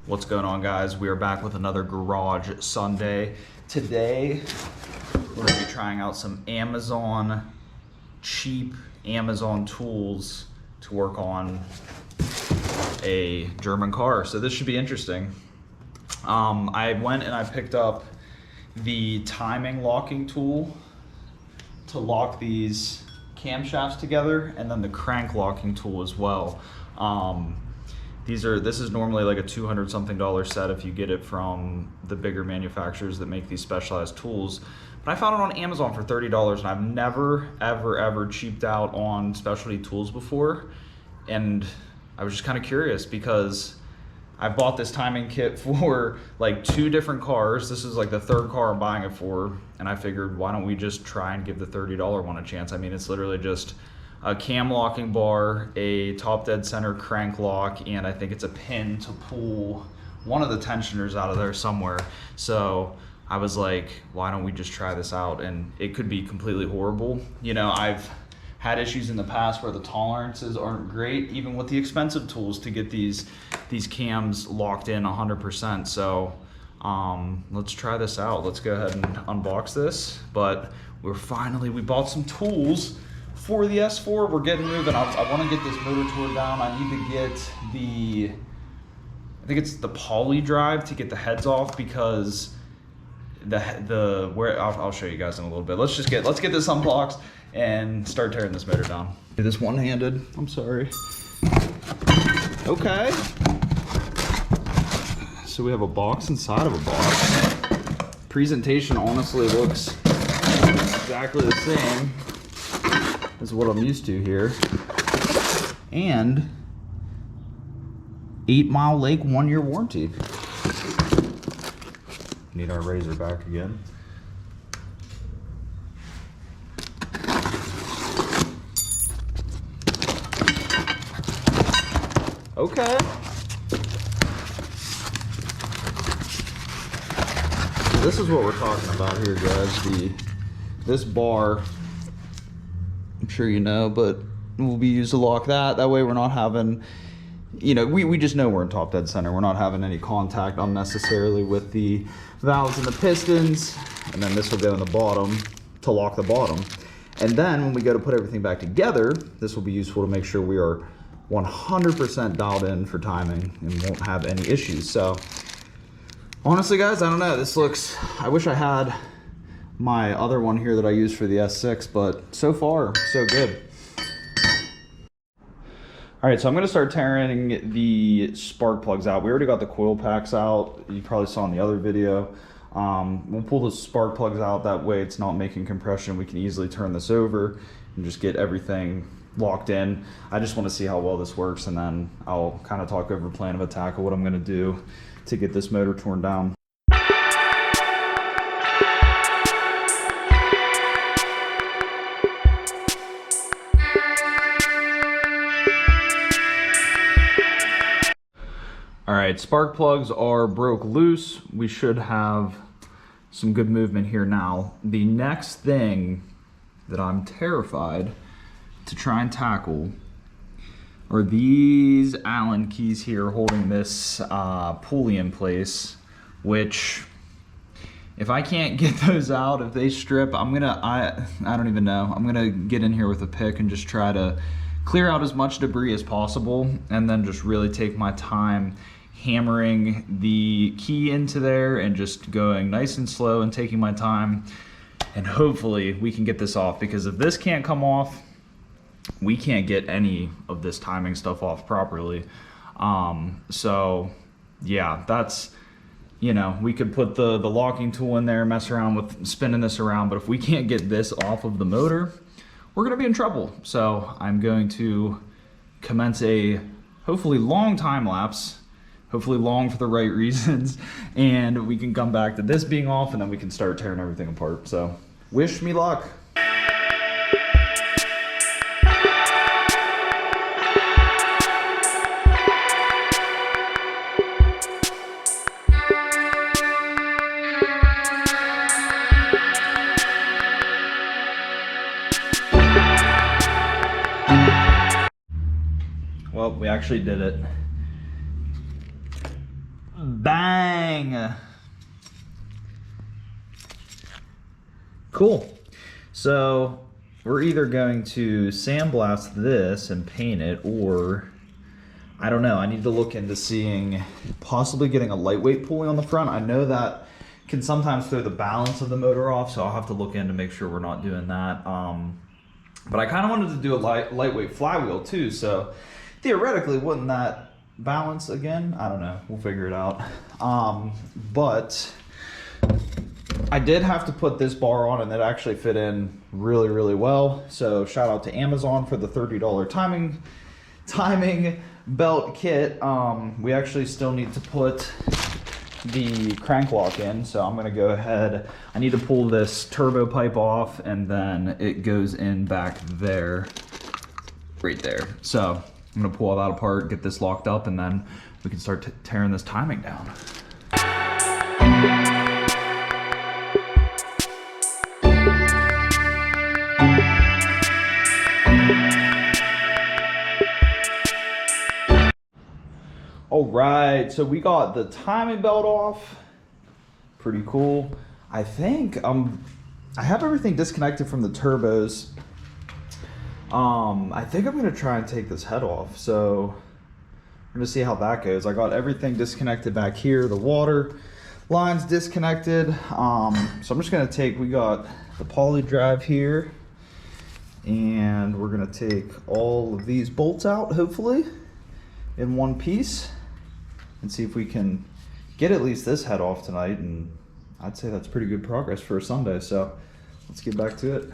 What's going on, guys? We are back with another Garage Sunday. Today, we're gonna be trying out some cheap Amazon tools to work on a German car. So this should be interesting. I went and I picked up the timing locking tool to lock these camshafts together, and then the crank locking tool as well. This is normally like a $200 something set if you get it from the bigger manufacturers that make these specialized tools. But I found it on Amazon for $30, and I've never, ever cheaped out on specialty tools before. And I was just kind of curious because I bought this timing kit for like 2 different cars. This is like the 3rd car I'm buying it for. And I figured, why don't we just try and give the $30 one a chance? I mean, it's literally just a cam locking bar, a top dead center crank lock, and I think it's a pin to pull one of the tensioners out of there somewhere. So I was like, why don't we just try this out? And it could be completely horrible. You know, I've had issues in the past where the tolerances aren't great, even with the expensive tools, to get these cams locked in 100%. So let's try this out. Let's go ahead and unbox this. But we bought some tools for the S4. We're getting moving. I want to get this motor tore down. I need to get I think it's the poly drive to get the heads off, because I'll show you guys in a little bit. Let's get this unboxed and start tearing this motor down. Do this one-handed. I'm sorry. Okay. So we have a box inside of a box. Presentation honestly looks exactly the same as what I'm used to here. And 8 Mile Lake 1-year warranty. Need our razor back again. Okay. This is what we're talking about here, guys. This bar, I'm sure you know, but will be used to lock that. That way we're not having, you know, we just know we're in top dead center. We're not having any contact unnecessarily with the valves and the pistons. And then this will go in the bottom to lock the bottom. And then when we go to put everything back together, this will be useful to make sure we are 100% dialed in for timing and won't have any issues. So honestly, guys, I don't know. This looks, I wish I had my other one here that I use for the S6, but so far, so good. All right, so I'm gonna start tearing the spark plugs out. We already got the coil packs out. You probably saw in the other video. We'll pull the spark plugs out. That way it's not making compression. We can easily turn this over and just get everything locked in. I just want to see how well this works, and then I'll kind of talk over plan of attack of what I'm going to do to get this motor torn down. All right, spark plugs are broke loose. We should have some good movement here now. The next thing that I'm terrified to try and tackle are these Allen keys here holding this pulley in place, which if I can't get those out, if they strip, I don't even know. I'm gonna get in here with a pick and just try to clear out as much debris as possible, and then just really take my time hammering the key into there and just going nice and slow and taking my time. And hopefully we can get this off, because if this can't come off, we can't get any of this timing stuff off properly. So yeah, that's, you know, we could put the locking tool in there, mess around with spinning this around, but if we can't get this off of the motor, we're gonna be in trouble. So I'm going to commence a hopefully long time lapse, hopefully long for the right reasons, and we can come back to this being off, and then we can start tearing everything apart. So wish me luck. Well, we actually did it. Bang! Cool. So we're either going to sandblast this and paint it, or I don't know. I need to look into seeing possibly getting a lightweight pulley on the front. I know that can sometimes throw the balance of the motor off, so I'll have to look in to make sure we're not doing that. But I kind of wanted to do a lightweight flywheel too, so theoretically, wouldn't that balance again? I don't know. We'll figure it out. But I did have to put this bar on, and it actually fit in really, really well. So shout out to Amazon for the $30 timing belt kit. We actually still need to put the crank lock in, so I'm gonna go ahead. I need to pull this turbo pipe off, and then it goes in back there, right there. So I'm gonna pull all that apart, get this locked up, and then we can start tearing this timing down. All right, so we got the timing belt off. Pretty cool. I think I have everything disconnected from the turbos. I think I'm gonna try and take this head off. So we're gonna see how that goes. I got everything disconnected back here. The water line's disconnected. So I'm just gonna we got the poly drive here, and we're gonna take all of these bolts out, hopefully, in one piece, and see if we can get at least this head off tonight. And I'd say that's pretty good progress for a Sunday. So let's get back to it.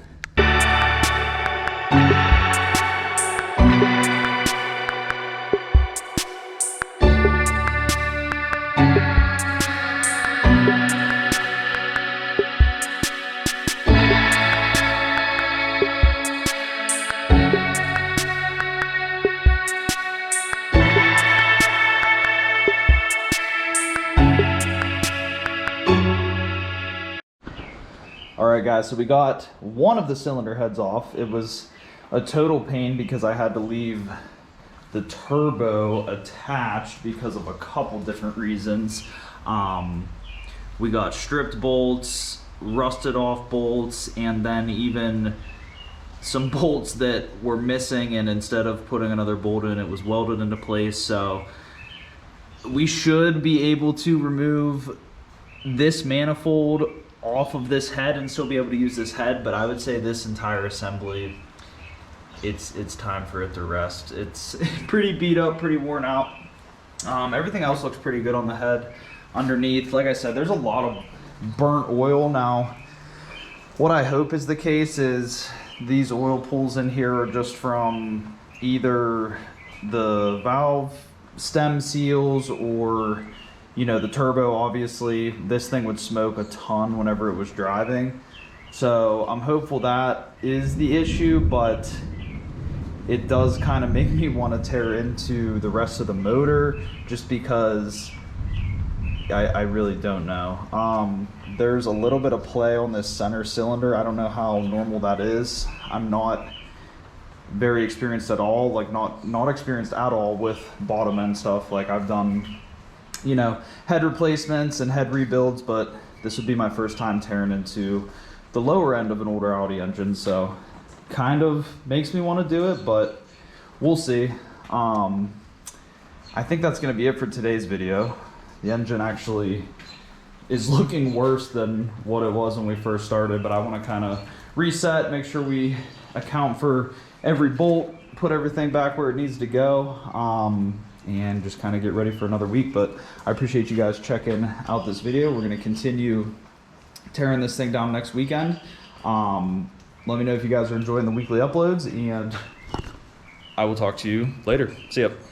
All right, guys, so we got one of the cylinder heads off. It was a total pain because I had to leave the turbo attached because of a couple different reasons. We got stripped bolts, rusted off bolts, and then even some bolts that were missing, and instead of putting another bolt in, it was welded into place. So we should be able to remove this manifold off of this head and still be able to use this head, but I would say this entire assembly, it's time for it to rest. It's pretty beat up, pretty worn out. Everything else looks pretty good on the head. Underneath, like I said, there's a lot of burnt oil. Now, what I hope is the case is these oil pools in here are just from either the valve stem seals or, you know, the turbo. Obviously this thing would smoke a ton whenever it was driving, so I'm hopeful that is the issue, but it does kind of make me want to tear into the rest of the motor just because I really don't know. There's a little bit of play on this center cylinder. I don't know how normal that is. I'm not very experienced at all, like not experienced at all with bottom end stuff. Like I've done, you know, head replacements and head rebuilds, but this would be my first time tearing into the lower end of an older Audi engine, so kind of makes me want to do it, but we'll see. I think that's going to be it for today's video. The engine actually is looking worse than what it was when we first started, but I want to kind of reset, make sure we account for every bolt, put everything back where it needs to go, and just kind of get ready for another week. But I appreciate you guys checking out this video. We're going to continue tearing this thing down next weekend. Let me know if you guys are enjoying the weekly uploads, and I will talk to you later. See ya.